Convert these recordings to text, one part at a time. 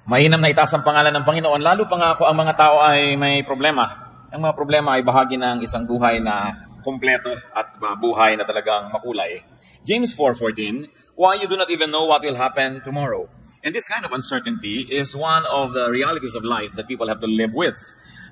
Mainam na itaas ang pangalan ng Panginoon, lalo pa nga ang mga tao ay may problema. Ang mga problema ay bahagi ng isang buhay na kumpleto at buhay na talagang makulay. James 4:14, why you do not even know what will happen tomorrow. And this kind of uncertainty is one of the realities of life that people have to live with.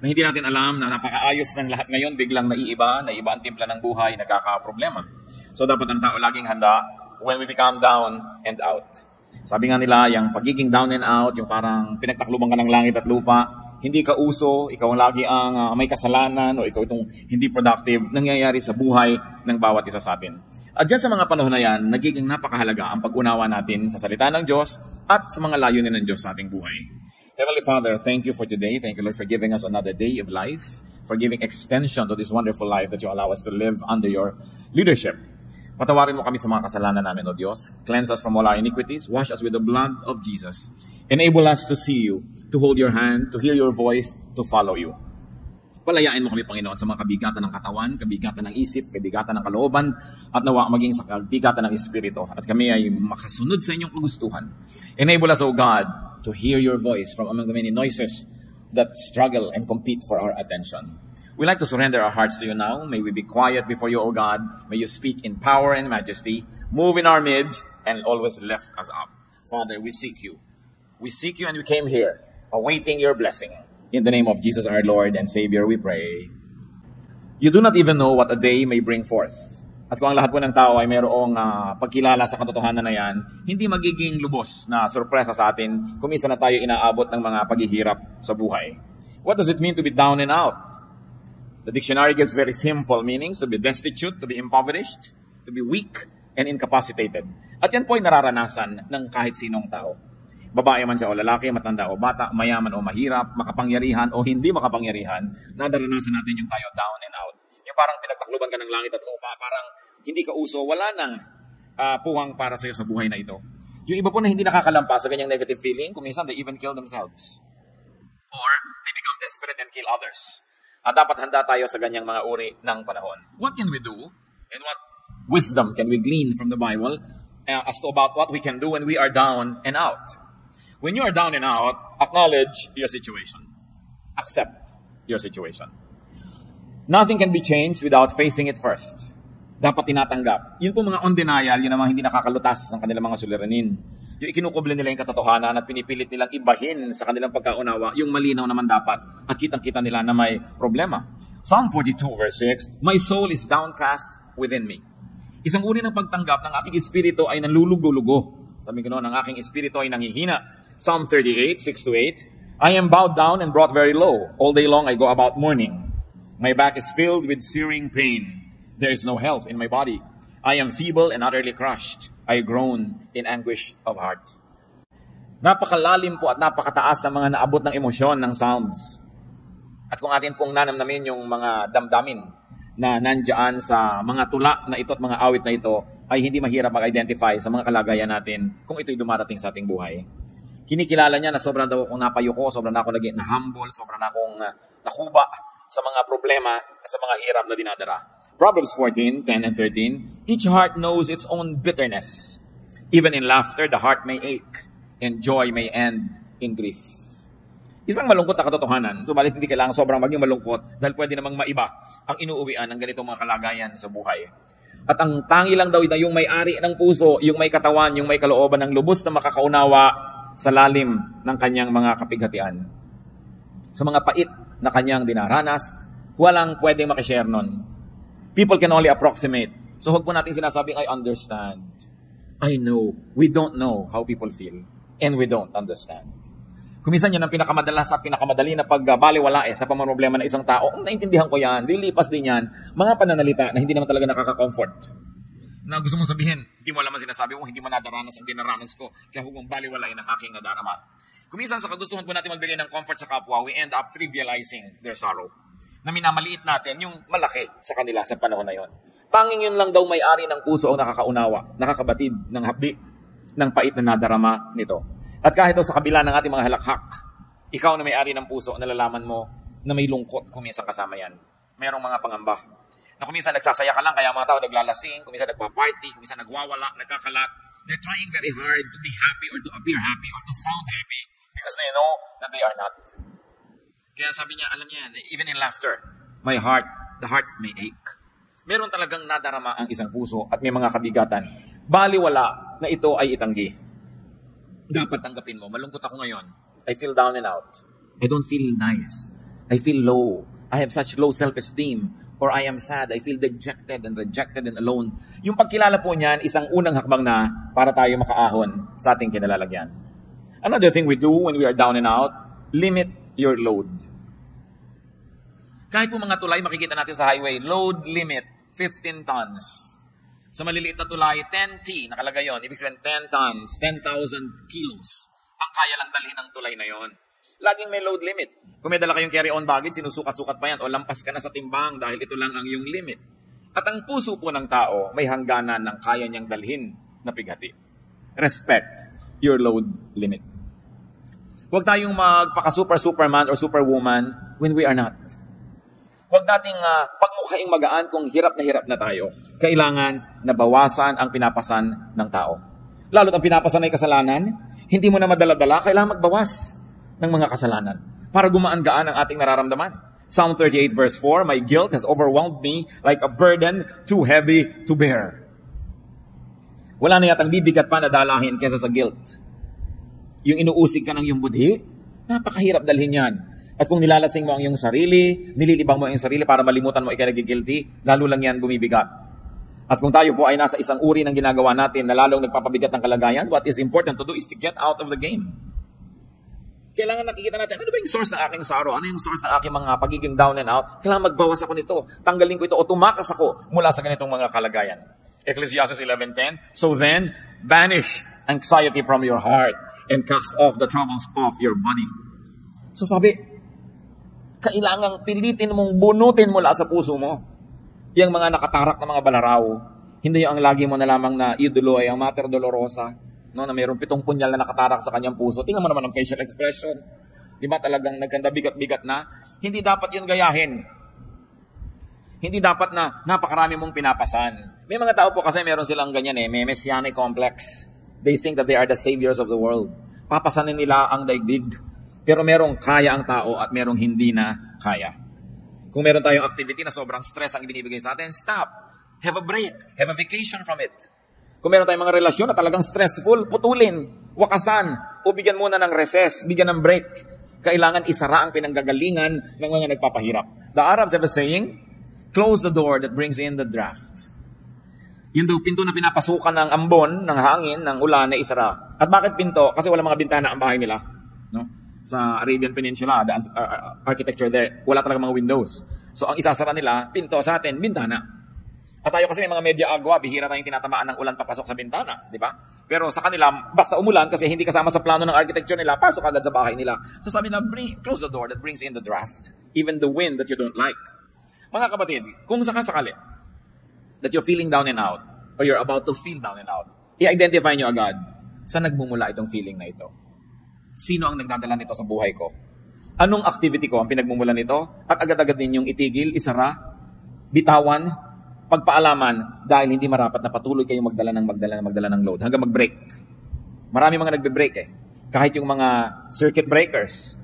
Na hindi natin alam na napakaayos ng lahat ngayon, biglang naiiba ang timpla ng buhay, nagkakaproblema. So dapat ang tao laging handa when we become down and out. Sabi nga nila, yung pagiging down and out, yung parang pinagtakluban ka ng langit at lupa, hindi ka uso, ikaw lagi ang may kasalanan o ikaw itong hindi productive, nangyayari sa buhay ng bawat isa sa atin. At dyan sa mga panahon na yan, nagiging napakahalaga ang pag-unawa natin sa salita ng Diyos at sa mga layunin ng Diyos sa ating buhay. Heavenly Father, thank you for today. Thank you, Lord, for giving us another day of life, for giving extension to this wonderful life that you allow us to live under your leadership. Patawarin mo kami sa mga kasalanan namin, O Diyos. Cleanse us from all our iniquities. Wash us with the blood of Jesus. Enable us to see you, to hold your hand, to hear your voice, to follow you. Palayain mo kami, Panginoon, sa mga kabigatan ng katawan, kabigatan ng isip, kabigatan ng kalooban, at nawa maging sa kabigatan ng espiritu. At kami ay makasunod sa inyong kagustuhan. Enable us, O God, to hear your voice from among the many noises that struggle and compete for our attention. We like to surrender our hearts to you now. May we be quiet before you, O God. May you speak in power and majesty, move in our midst, and always lift us up. Father, we seek you. We seek you and we came here, awaiting your blessing. In the name of Jesus our Lord and Savior, we pray. You do not even know what a day may bring forth. At kung ang lahat po ng tao ay mayroong pagkilala sa katotohanan na yan, hindi magiging lubos na sorpresa sa atin kung minsan na tayo inaabot ng mga paghihirap sa buhay. What does it mean to be down and out? The dictionary gives very simple meanings: to be destitute, to be impoverished, to be weak and incapacitated. At yan po ay nararanasan ng kahit sinong tao. Babae man siya o lalaki, matanda o bata, mayaman o mahirap, makapangyarihan o hindi makapangyarihan, nadaranasan natin yung tayo down and out. Yung parang pinagtakluban ka ng langit at lupa, parang hindi ka uso, wala nang puwang para sa'yo sa buhay na ito. Yung iba po na hindi nakakalampas sa ganyang negative feeling, kung minsan they even kill themselves. Or they become desperate and kill others. At dapat handa tayo sa ganyang mga uri ng panahon. What can we do and what wisdom can we glean from the Bible as to about what we can do when we are down and out? When you are down and out, acknowledge your situation. Accept your situation. Nothing can be changed without facing it first. Dapat tinatanggap. Yun po mga on denial, yun namang hindi nakakalutas ng kanilang mga suliranin. Yung ikinukuble nila yung katotohanan at pinipilit nilang ibahin sa kanilang pagkaunawa, yung malinaw naman dapat at kitang-kita nila na may problema. Psalm 42 verse 6, my soul is downcast within me. Isang uri ng pagtanggap ng aking espiritu ay nalulugo-lugo. Sabi ko noon, ang aking espiritu ay nanghihina. Psalm 38, 6-8, I am bowed down and brought very low. All day long I go about mourning. My back is filled with searing pain. There is no health in my body. I am feeble and utterly crushed. I groan in anguish of heart. Napakalalim po at napakataas ng mga naabot ng emosyon ng Psalms. At kung atin pong nanamnamin yung mga damdamin na nandyan sa mga tula na ito at mga awit na ito, ay hindi mahirap mag-identify sa mga kalagayan natin kung ito'y dumarating sa ating buhay. Kinikilala niya na sobrang daw akong napayuko, sobrang na ako naging na-humble, sobrang na akong nakuba sa mga problema at sa mga hirap na dinadara. Proverbs 14, 10 and 13, each heart knows its own bitterness. Even in laughter, the heart may ache, and joy may end in grief. Isang malungkot na katotohanan, subalit hindi kailangan sobrang maging malungkot dahil pwede namang maiba ang inuuwian ng ganitong mga kalagayan sa buhay. At ang tangi lang daw na yung may-ari ng puso, yung may katawan, yung may kalooban ng lubos na makakaunawa sa lalim ng kanyang mga kapighatian. Sa mga pait na kanyang dinaranas, walang pwedeng makishare nun. People can only approximate. So huwag po natin sinasabing, I understand. I know. We don't know how people feel. And we don't understand. Kuminsan yan ang pinakamadalas at pinakamadali na pagbaliwala sa pamroblema ng isang tao. Naintindihan ko yan. Lilipas din yan. Mga pananalita na hindi naman talaga nakaka-comfort. Na gusto mong sabihin, hindi mo alam ang sinasabi mo, hindi mo nadaranas ang dinaranas ko. Kaya huwag mong baliwalain ang aking nadarama. Kuminsan sa kagustuhan po natin magbigay ng comfort sa kapwa, we end up trivializing their sorrow. Na minamaliit natin yung malaki sa kanila sa panahon na yon. Tanging yun lang daw may-ari ng puso ang nakakaunawa, nakakabatid ng hapdi ng pait na nadarama nito. At kahit daw sa kabila ng ating mga halakhak, ikaw na may-ari ng puso, nalalaman mo na may lungkot kung minsan kasama yan. Merong mga pangamba. Na kung minsan nagsasaya ka lang, kaya mga tao naglalasing, kung minsan nagpa-party, kung minsan nagwawala, nagkakalat. They're trying very hard to be happy or to appear happy or to sound happy. because they know that they are not. Kaya sabi niya, alam niya yan, even in laughter, the heart may ache. Meron talagang nadarama ang isang puso at may mga kabigatan. Baliwala na ito ay itanggi. Dapat tanggapin mo, malungkot ako ngayon. I feel down and out. I don't feel nice. I feel low. I have such low self-esteem. Or I am sad. I feel dejected and rejected and alone. Yung pagkilala po niyan, isang unang hakbang na para tayo makaahon sa ating kinalalagyan. Another thing we do when we are down and out, limit your load. Kahit po mga tulay, makikita natin sa highway, load limit, 15 tons. Sa maliliit na tulay, 10T, nakalagay yun. Ibig sabihin, 10 tons, 10,000 kilos. Ang kaya lang dalhin ng tulay na yon. Laging may load limit. Kung may dala kayong carry-on baggage, sinusukat-sukat pa yan o lampas ka na sa timbang dahil ito lang ang iyong limit. At ang puso po ng tao may hangganan ng kaya niyang dalhin na pighati. Respect your load limit. Huwag tayong magpaka-superman or superwoman when we are not. Huwag nating pagmukhaing magaan kung hirap na tayo. Kailangan na bawasan ang pinapasan ng tao. Lalo't ang pinapasan ay kasalanan, hindi mo na madala-dala, kailangan magbawas ng mga kasalanan para gumaan-gaan ang ating nararamdaman. Psalm 38 verse 4, my guilt has overwhelmed me like a burden too heavy to bear. Wala na yatang bibigat pa na dalahin kaysa sa guilt. Yung inuusig ka ng iyong budhi, napakahirap dalhin yan. At kung nilalasing mo ang iyong sarili, nililibang mo ang iyong sarili para malimutan mo ikaw nagigilty, lalo lang yan bumibigat. At kung tayo po ay nasa isang uri ng ginagawa natin na lalong nagpapabigat ng kalagayan, what is important to do is to get out of the game. Kailangan nakikita natin, ano ba yung source ng aking sorrow? Ano yung source ng aking mga pagiging down and out? Kailangan magbawas ako nito. Tanggalin ko ito o tumakas ako mula sa ganitong mga kalagayan. Ecclesiastes 11:10, so then, banish anxiety from your heart and cast off the troubles of your body. So sabi, kailangang pilitin mong bunutin mula sa puso mo. Yung mga nakatarak na mga balaraw, hindi yung ang lagi mo na lamang na idolo ay ang Mater Dolorosa, no, na mayroong 7 punyal na nakatarak sa kanyang puso. Tingnan mo naman ang facial expression. Di ba talagang nagkanda bigat-bigat na? Hindi dapat yun gayahin. Hindi dapat na napakarami mong pinapasan. May mga tao po kasi meron silang ganyan may messianic complex. They think that they are the saviors of the world. Papasanin nila ang daigdig. Pero merong kaya ang tao at merong hindi na kaya. Kung meron tayong activity na sobrang stress ang ibinibigay sa atin, stop. Have a break. Have a vacation from it. Kung meron tayong mga relasyon na talagang stressful, putulin, wakasan, o bigyan muna ng recess, bigyan ng break. Kailangan isara ang pinanggagalingan ng mga nagpapahirap. The Arabs have a saying, close the door that brings in the draft. Yun daw, pinto na pinapasukan ng ambon, ng hangin, ng ulan na isara. At bakit pinto? Kasi wala mga bintana ang bahay nila. No? Sa Arabian Peninsula, the architecture there, wala talaga mga windows. So, ang isasara nila, pinto, sa atin, bintana. At tayo kasi may mga media agwa, bihira tayong tinatamaan ng ulan papasok sa bintana, di ba? Pero sa kanila, basta umulan kasi hindi kasama sa plano ng architecture nila, pasok agad sa bahay nila. So sabi na, close the door that brings in the draft, even the wind that you don't like. Mga kapatid, kung sakasakali that you're feeling down and out, or you're about to feel down and out, i-identify nyo agad, saan nagmumula itong feeling na ito? Sino ang nagdadala nito sa buhay ko? Anong activity ko ang pinagmumulan nito? At agad-agad ninyong itigil, isara, bitawan, pagpaalaman dahil hindi marapat na patuloy kayong magdala ng load hanggang mag-break. Marami mga nagbe-break Kahit yung mga circuit breakers.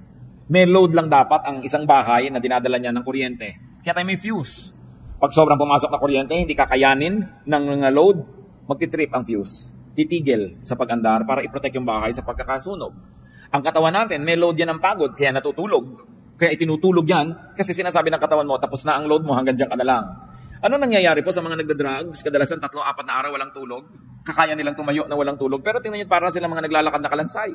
May load lang dapat ang isang bahay na dinadala niya ng kuryente. Kaya tayo may fuse. Pag sobrang pumasok na kuryente, hindi kakayanin ng load, magtitrip ang fuse. Titigil sa pag-andar para i-protect yung bahay sa pagkakasunog. Ang katawan natin, may load yan ng pagod, kaya natutulog. Kaya itinutulog yan, kasi sinasabi ng katawan mo, tapos na ang load mo, hanggang dyan ka na lang. Ano nangyayari po sa mga nagda-drugs? Kadalasan 3-4 na araw walang tulog. Kakaya nilang tumayo na walang tulog. Pero tingnan nyo, parang sila mga naglalakad na kalansay.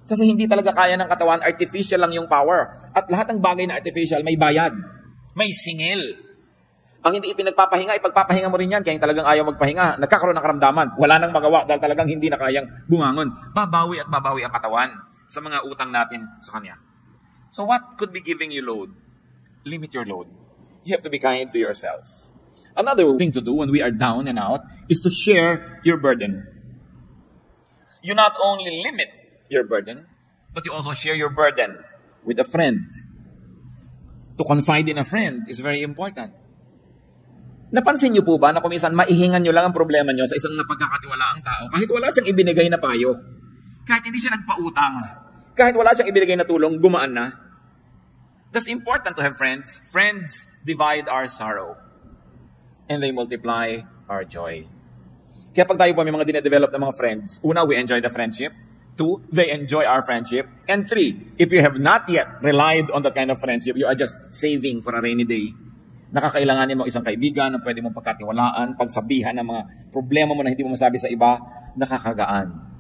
Kasi hindi talaga kaya ng katawan, artificial lang yung power. At lahat ng bagay na artificial, may bayad. May singil. Ang hindi ipinagpapahinga, ipagpapahinga mo rin yan. Kaya talagang ayaw magpahinga. Nagkakaroon ng karamdaman. Wala nang magawa dahil talagang hindi na kayang bumangon. Babawi at babawi ang katawan sa mga utang natin sa Kanya. So what could be giving you load? Limit your load. You have to be kind to yourself. Another thing to do when we are down and out is to share your burden. You not only limit your burden, but you also share your burden with a friend. To confide in a friend is very important. Napansin niyo po ba na kuminsan maihingan niyo lang ang problema niyo sa isang napagkakatiwalaang tao kahit wala siyang ibinigay na payo? Kahit hindi siya nagpautang, Kahit wala siyang ibigay na tulong, gumaan na. That's important to have friends. Friends divide our sorrow. And they multiply our joy. Kaya pag tayo po may mga dinedevelop na mga friends, una, we enjoy the friendship. 2, they enjoy our friendship. And 3, if you have not yet relied on that kind of friendship, you are just saving for a rainy day. Nakakailanganin mo isang kaibigan na pwede mong pagkatiwalaan, pagsabihan ng mga problema mo na hindi mo masabi sa iba, nakakagaan.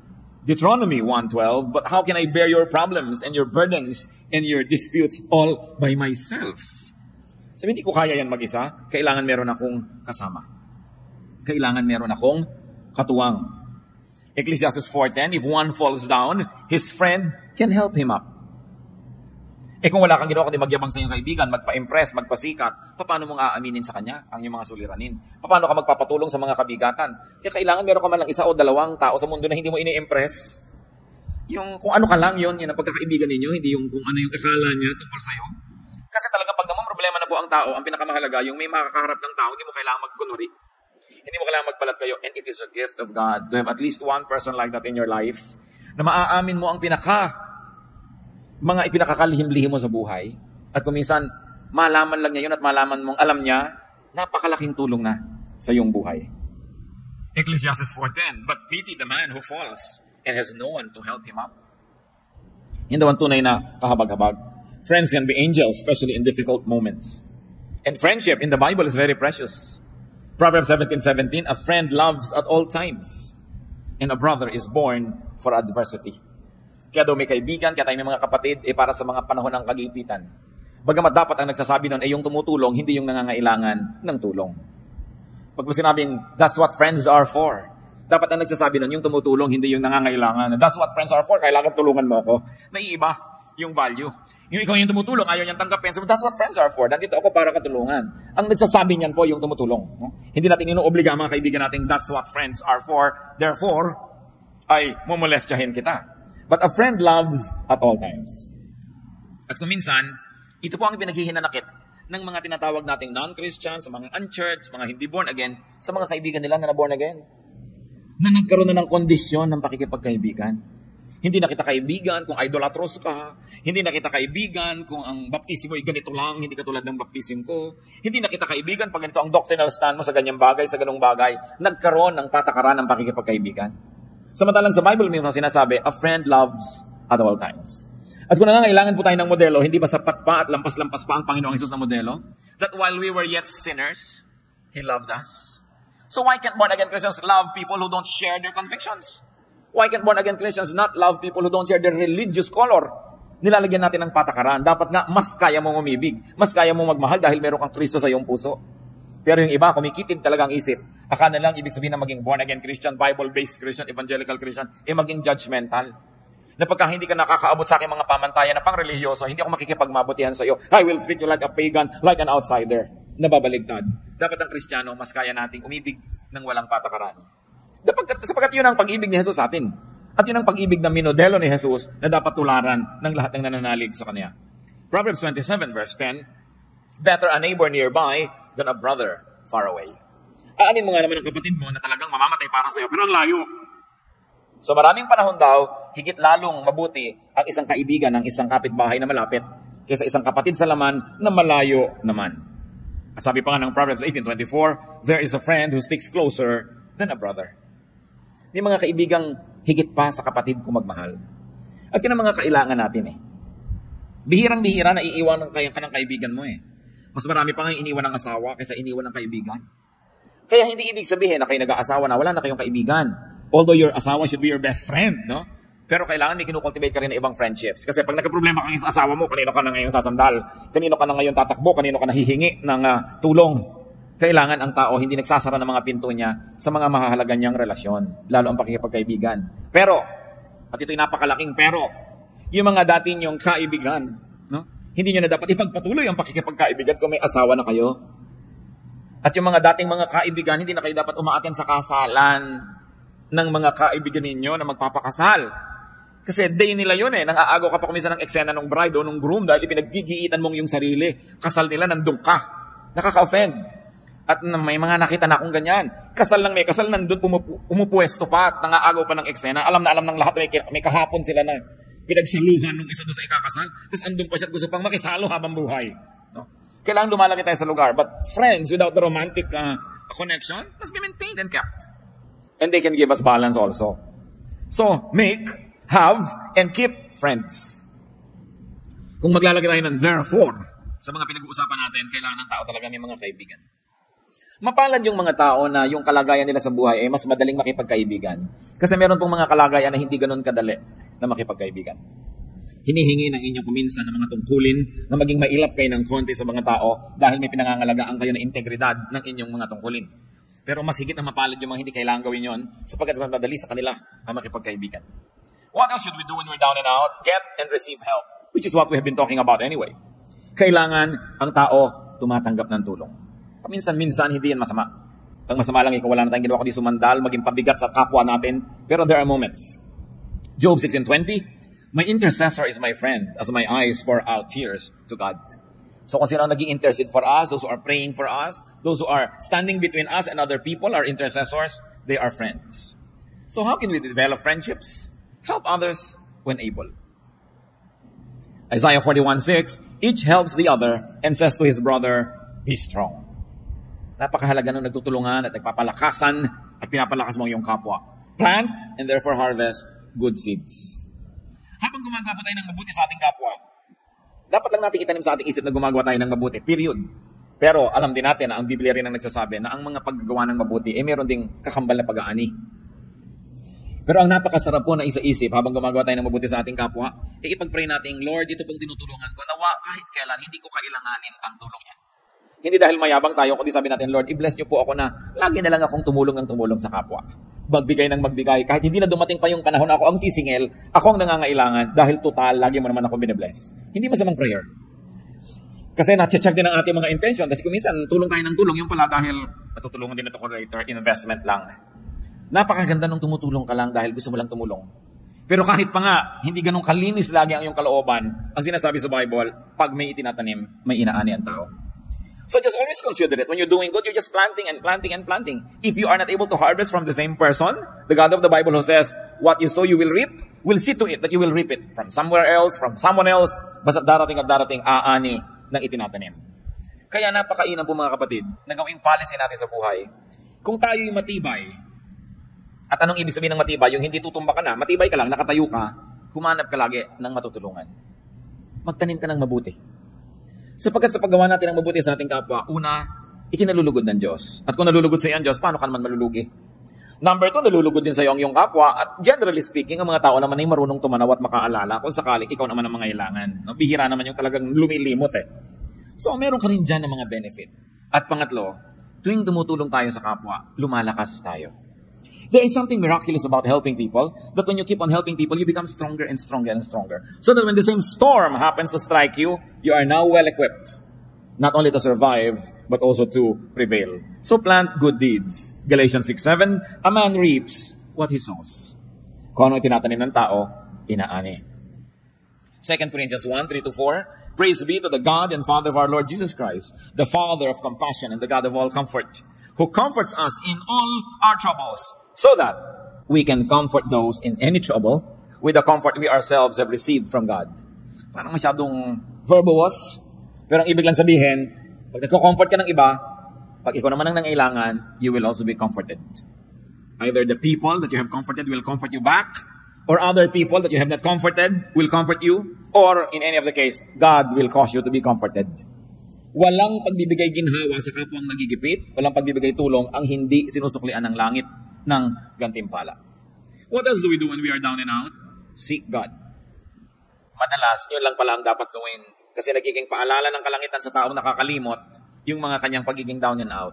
Deuteronomy 1:12, but how can I bear your problems and your burdens and your disputes all by myself? Sabi, hindi ko kaya yan mag-isa. Kailangan meron akong kasama. Kailangan meron akong katuwang. Ecclesiastes 4:10, if one falls down, his friend can help him up. Kung wala kang ginawa kundi magyabang sa iyong kaibigan, magpa-impress, magpasikat, paano mong aaminin sa kanya ang iyong mga suliranin? Paano ka magpapatulong sa mga kabigatan? Kaya kailangan meron ka man lang isa o dalawang tao sa mundo na hindi mo ini-impress. Yung kung ano ka lang yun ang pagkakaibigan ninyo, hindi yung kung ano yung akala niya tungkol sa iyo. Kasi talaga pag naman problema na po ang tao, ang pinakamahalaga, yung may makakaharap ng tao, hindi mo kailangan magkunwari. Hindi mo kailangan magbalat kayo. And it is a gift of God to have at least one person like that in your life na maaamin mo ang mga ipinakakalihim-lihim mo sa buhay. At kung minsan, malaman lang niya yun at malaman mong alam niya, napakalaking tulong na sa iyong buhay. Ecclesiastes 4:10, but pity the man who falls and has no one to help him up. Hindi naman tunay na kahabag-habag. Friends can be angels, especially in difficult moments. And friendship in the Bible is very precious. Proverbs 17:17, a friend loves at all times, and a brother is born for adversity. Kaya daw may kaibigan, kaya tayo may mga kapatid, para sa mga panahon ng kagipitan. Bagamat dapat ang nagsasabi nun ay yung tumutulong, hindi yung nangangailangan ng tulong. Pag sinabing, that's what friends are for. Dapat ang nagsasabi nun, yung tumutulong, hindi yung nangangailangan. That's what friends are for, kailangan tulungan mo ako. Naiiba yung value. Yung ikaw yung tumutulong, ayaw niyang tanggapin. So that's what friends are for. Nandito ako para katulungan. Ang nagsasabi niyan po yung tumutulong. No? Hindi natin inuobliga ang mga kaibigan natin, that's what friends are for. Therefore, ay mumolestyahin kita. But a friend loves at all times. At kung minsan, ito po ang pinaghihinanakit ng mga tinatawag nating non-Christians, sa mga unchurched, mga hindi born again, sa mga kaibigan nila na born again. Na nagkaroon na ng kondisyon ng pakikipagkaibigan. Hindi na kita kaibigan kung idolatros ka. Hindi na kita kaibigan kung ang baptismo ay ganito lang, hindi katulad ng baptism ko. Hindi na kita kaibigan pag ganito ang doctrinal stand mo sa ganyang bagay, sa ganung bagay. Nagkaroon ng patakaran ng pakikipagkaibigan. Samantalang sa Bible mismo sinasabi, a friend loves at all times. At kung nangangailangan po tayo ng modelo, hindi ba sapat pa at lampas-lampas pa ang Panginoong Hesus na modelo? That while we were yet sinners, He loved us. So why can't born-again Christians love people who don't share their convictions? Why can't born-again Christians not love people who don't share their religious color? Nilalagyan natin ng patakaran. Dapat nga, mas kaya mong umibig. Mas kaya mong magmahal dahil meron kang Kristo sa iyong puso. Pero yung iba, kumikitid talaga ang isip. Akala lang, ibig sabihin na maging born-again Christian, Bible-based Christian, evangelical Christian, maging judgmental. Na pagka hindi ka nakakaabot sa aking mga pamantayan na pang-religyoso, hindi ako makikipagmabutihan sa iyo. I will treat you like a pagan, like an outsider. Nababaligtad. Dapat ang Kristiyano, mas kaya nating umibig ng walang patakaran. Sapagkat yun ang pag-ibig ni Jesus sa atin. At yun ang pag-ibig na minodelo ni Jesus na dapat tularan ng lahat ng nananalig sa Kanya. Proverbs 27 verse 10, better a neighbor nearby than a brother far away. Aanin mo nga naman ang kapatid mo na talagang mamamatay para sa iyo, pero ang layo. So maraming panahon daw, higit lalong mabuti ang isang kaibigan ng isang kapitbahay na malapit kaysa isang kapatid sa laman na malayo naman. At sabi pa nga ng Proverbs 18:24, there is a friend who sticks closer than a brother. May mga kaibigang higit pa sa kapatid kung magmahal. At yun ang mga kailangan natin Bihirang-bihira na iiwan ka ng kaibigan mo Mas marami pa nga iniwan ng asawa kaysa iniwan ng kaibigan. Kaya hindi ibig sabihin na kayo nag-aasawa na wala na kayong kaibigan. Although your asawa should be your best friend, no? Pero kailangan may kinukultivate ka rin ng ibang friendships. Kasi pag nagka-problema ka sa asawa mo, kanino ka na ngayon sasandal? Kanino ka na ngayon tatakbo? Kanino ka na hihingi ng tulong? Kailangan ang tao hindi nagsasara ng mga pinto niya sa mga mahahalaga niyang relasyon. Lalo ang pakikipagkaibigan. Pero, at ito'y napakalaking pero, yung mga dati niyong kaibigan, no? Hindi niyo na dapat ipagpatuloy ang pakikipagkaibigan kung may asawa na kayo. At yung mga dating mga kaibigan, hindi na kayo dapat umaaten sa kasalan ng mga kaibigan ninyo na magpapakasal. Kasi day nila yun Nang-aagaw ka pa kuminsan ng eksena ng bride o ng groom dahil pinaggigiitan mong yung sarili. Kasal nila, nandun ka. Nakaka-offend. At may mga nakita na akong ganyan. Kasal lang may kasal, nandun pumupuesto pa at nang-aagaw pa ng eksena. Alam na alam ng lahat, may kahapon sila na pinagsaluhan ng isa doon sa ikakasal, tapos andun pa siya at gusto pang makisalo habang buhay. No? Kailangan lumalaki tayo sa lugar. But friends without the romantic connection must be maintained and kept. And they can give us balance also. So, make, have, and keep friends. Kung maglalagay tayo ng therefore sa mga pinag-uusapan natin, kailangan ng tao talaga may mga kaibigan. Mapalad yung mga tao na yung kalagayan nila sa buhay ay mas madaling makipagkaibigan. Kasi meron pong mga kalagayan na hindi ganun kadali na makipagkaibigan. Hinihingi ng inyong kuminsan ng mga tungkulin na maging mailap kayo ng konti sa mga tao dahil may pinangangalagaan kayo na integridad ng inyong mga tungkulin. Pero mas higit na mapalad yung mga hindi kailangan gawin yon sapagkat mas madali sa kanila ang makipagkaibigan. What else should we do when we're down and out? Get and receive help, which is what we have been talking about anyway. Kailangan ang tao tumatanggap ng tulong. Minsan-minsan, hindi yan masama. Ang masama lang, ikaw wala na tayong ginawa kundi sumandal, maging pabigat sa kapwa natin. Pero there are moments. Job 6:20, my intercessor is my friend as my eyes pour out tears to God. So kung sino ang naging intercede for us, those who are praying for us, those who are standing between us and other people, our intercessors, they are friends. So how can we develop friendships? Help others when able. Isaiah 41:6, each helps the other and says to his brother, be strong. Napakahalaga nung nagtutulungan at nagpapalakasan at pinapalakas mo ang iyong kapwa. Plant and therefore harvest good seeds. Habang gumagawa tayo ng mabuti sa ating kapwa, dapat lang natin itanim sa ating isip na gumagawa tayo ng mabuti. Period. Pero alam din natin na ang Biblia rin ang nagsasabi na ang mga paggagawa ng mabuti, meron ding kakambal na pag-aani. Pero ang napakasarap po na isa-isip habang gumagawa tayo ng mabuti sa ating kapwa, ipag-pray natin, Lord, ito pong tinutulungan ko, nawa kahit kailan, hindi ko kailanganin ang tulong niya. Hindi dahil mayabang tayo, kundi sabi natin, Lord, i-bless niyo po ako na lagi na lang akong tumulong ng tumulong sa kapwa. Magbigay ng magbigay. Kahit hindi na dumating pa yung panahon ako ang sisingil, ako ang nangangailangan dahil total, lagi mo naman ako binibless. Hindi masamang prayer. Kasi na-check din ang ating mga intention. Kasi kung minsan, tulong tayo ng tulong, yung pala dahil matutulungan din ito ko later, investment lang. Napakaganda nung tumutulong ka lang dahil gusto mo lang tumulong. Pero kahit pa nga, hindi ganun kalinis lagi ang iyong kalooban, ang sinasabi sa Bible, pag may itinatanim, may inaani ang tao. So just always consider it. When you're doing good, you're just planting and planting and planting. If you are not able to harvest from the same person, the God of the Bible who says, what you sow you will reap, will see to it that you will reap it from somewhere else, from someone else, basta darating at darating aani ng itinatanim. Kaya napakainam po mga kapatid, na gawing policy natin sa buhay. Kung tayo'y matibay, at anong ibig sabihin ng matibay? Yung hindi tutumba ka na, matibay ka lang, nakatayo ka, humanap ka lagi ng matutulungan. Magtanim ka ng mabuti. Sapagkat sa paggawa natin ng mabuti sa ating kapwa, una, ikinalulugod ng Diyos. At kung nalulugod sa iyo ang Diyos, paano ka naman malulugi? Number 2, nalulugod din sa iyo ang iyong kapwa. At generally speaking, ang mga tao naman ay marunong tumanaw at makaalala kung sakaling ikaw naman ang mga ilangan. No? Bihira naman yung talagang lumilimot eh. So, meron ka rin dyan ng mga benefit. At pangatlo, tuwing tumutulong tayo sa kapwa, lumalakas tayo. There is something miraculous about helping people, that when you keep on helping people, you become stronger and stronger and stronger. So that when the same storm happens to strike you, you are now well-equipped. Not only to survive, but also to prevail. So plant good deeds. Galatians 6:7, a man reaps what he sows. Kung ano itinatanim ng tao, inaani. 2 Corinthians 1:3-4, praise be to the God and Father of our Lord Jesus Christ, the Father of compassion and the God of all comfort, who comforts us in all our troubles, so that we can comfort those in any trouble with the comfort we ourselves have received from God. Parang masyadong verbose, pero ang ibig lang sabihin, pag nagko-comfort ka ng iba, pag ikaw naman ang nangailangan, you will also be comforted. Either the people that you have comforted will comfort you back, or other people that you have not comforted will comfort you, or in any of the case, God will cause you to be comforted. Walang pagbibigay ginhawa sa kapwang nagigipit, walang pagbibigay tulong ang hindi sinusuklian ng langit ng gantimpala. What else do we do when we are down and out? Seek God. Madalas, yun lang pala ang dapat gawin kasi nagiging paalala ng kalangitan sa taong nakakalimot yung mga kanyang pagiging down and out.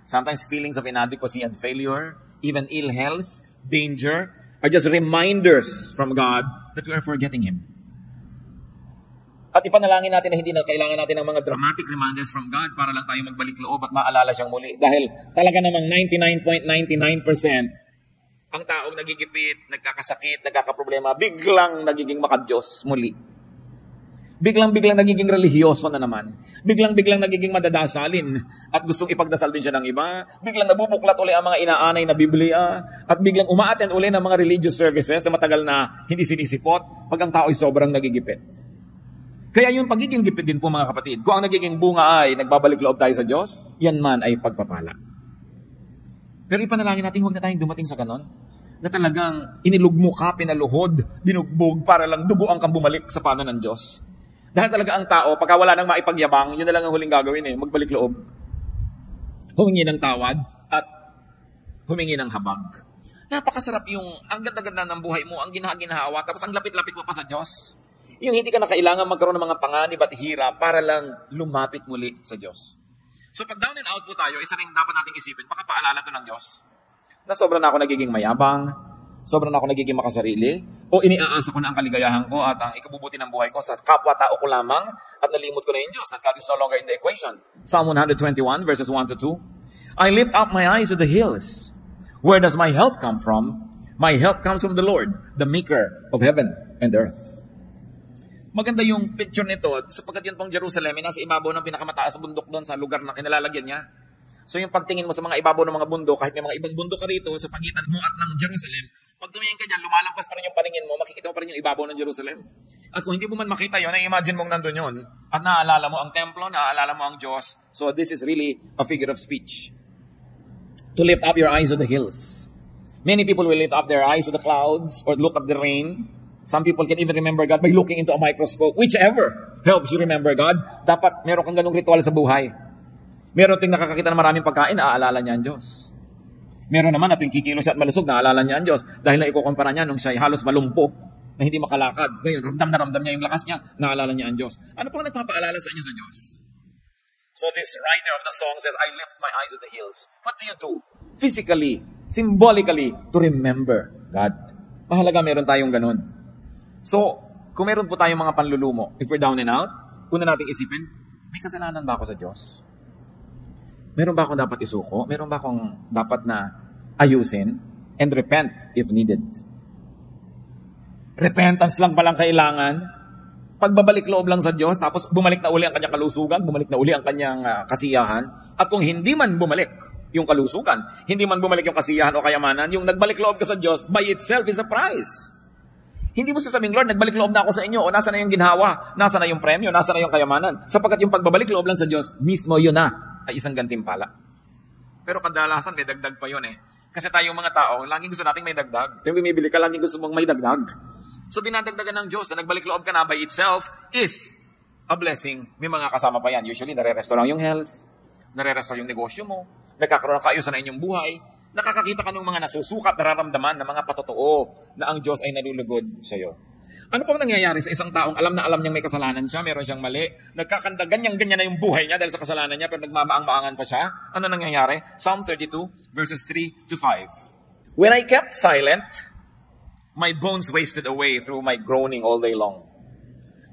Sometimes feelings of inadequacy and failure, even ill health, danger, are just reminders from God that we are forgetting Him. At ipanalangin natin na hindi na kailangan natin ng mga dramatic reminders from God para lang tayo magbalik loob at maalala siyang muli. Dahil talaga namang 99.99% ang taong nagigipit, nagkakasakit, nagkakaproblema, biglang nagiging maka-Diyos muli. Biglang-biglang nagiging relihiyoso na naman. Biglang-biglang nagiging madadasalin at gustong ipagdasal din siya ng iba. Biglang nabubuklat uli ang mga inaanay na Biblia at biglang umaattend uli ng mga religious services na matagal na hindi sinisipot pag ang tao ay sobrang nagigipit. Kaya yung pagiging gipit din po mga kapatid, kung ang nagiging bunga ay nagbabalik loob tayo sa Diyos, yan man ay pagpapala. Pero ipanalangin natin, huwag na tayong dumating sa ganon, na talagang inilugmo ka, pinaluhod, binugbog para lang duguan kang bumalik sa pano ng Diyos. Dahil talaga ang tao, pagka wala nang maipagyabang, yun na lang ang huling gagawin magbalik loob. Humingi ng tawad at humingi ng habag. Napakasarap yung, ang ganda-ganda ng buhay mo, ang ginhawa, tapos ang lapit-lapit mo pa sa Diyos. Yung hindi ka na kailangan magkaroon ng mga panganib at hirap para lang lumapit muli sa Diyos. So pag down and out po tayo, isa rin dapat nating isipin, baka paalala to ng Diyos. Na sobrang na ako nagiging mayabang, sobrang na ako nagiging makasarili, o iniaasa ko na ang kaligayahan ko at ang ikabubuti ng buhay ko sa kapwa-tao ko lamang at nalimot ko na yung Diyos, that God is no longer in the equation. Psalm 121 verses 1 to 2. I lift up my eyes to the hills. Where does my help come from? My help comes from the Lord, the maker of heaven and earth. Maganda yung picture nito sapagkat yun pong Jerusalem ay nasa ibabaw ng pinakamataas sa bundok doon sa lugar na kinalalagyan niya. So yung pagtingin mo sa mga ibabaw ng mga bundok, kahit may mga ibang bundok ka rito sa pagitan mo at ng Jerusalem, pag tumingin ka dyan, lumalampas pa rin yung paningin mo, makikita mo pa rin yung ibabaw ng Jerusalem. At kung hindi mo man makita yun, imagine mong nandun yun, at naaalala mo ang templo, naaalala mo ang Diyos. So this is really a figure of speech. To lift up your eyes to the hills. Many people will lift up their eyes to the clouds or look at the rain. Some people can even remember God by looking into a microscope. Whichever helps you remember God. Dapat meron kang ganung ritual sa buhay. Meron ting nakakakita ng maraming pagkain, naaalala niya ang Diyos. Meron naman na tuwing kikilos siya at malusog, naaalala niya ang Diyos. Dahil na ikukumpara niya nung siya ay halos malumpo, na hindi makalakad. Ngayon, ramdam niya yung lakas niya, naaalala niya ang Diyos. Ano pang nagpapaalala sa inyo sa Diyos? So this writer of the song says, I lift my eyes at the hills. What do you do? Physically, symbolically, to remember God. Mahalaga meron tayong ganun. So, kung meron po tayong mga panlulumo, if we're down and out, una nating isipin, may kasalanan ba ako sa Diyos? Meron ba akong dapat isuko? Meron ba akong dapat na ayusin? And repent if needed. Repentance lang palang kailangan. Pagbabalik loob lang sa Diyos, tapos bumalik na uli ang kanyang kalusugan, bumalik na uli ang kanyang kasiyahan. At kung hindi man bumalik yung kalusugan, hindi man bumalik yung kasiyahan o kayamanan, yung nagbalik loob ka sa Diyos, by itself is a prize. Hindi mo sasabing, Lord, nagbalik loob na ako sa inyo, o nasa na yung ginhawa, nasa na yung premyo, nasa na yung kayamanan. Sapagkat yung pagbabalik loob lang sa Diyos, mismo yun na ay isang gantimpala. Pero kadalasan may dagdag pa yun Kasi tayong mga tao, laging gusto nating may dagdag. Tuwing bumibili ka, laging gusto mong may dagdag. So dinadagdagan ng Diyos na nagbalik loob ka na by itself is a blessing. May mga kasama pa yan. Usually, nare-restore yung health, nare-restore yung negosyo mo, nagkakaroon ng kaayusan na inyong buhay, nakakakita ka ng mga nasusukat, nararamdaman na mga patotoo na ang Diyos ay nalulugod sa iyo. Ano pang nangyayari sa isang taong alam na alam niyang may kasalanan siya, meron siyang mali, nagkakanda ganyan na yung buhay niya dahil sa kasalanan niya, pero nagmamaang-maangan pa siya? Ano nangyayari? Psalm 32, verses 3 to 5. When I kept silent, my bones wasted away through my groaning all day long.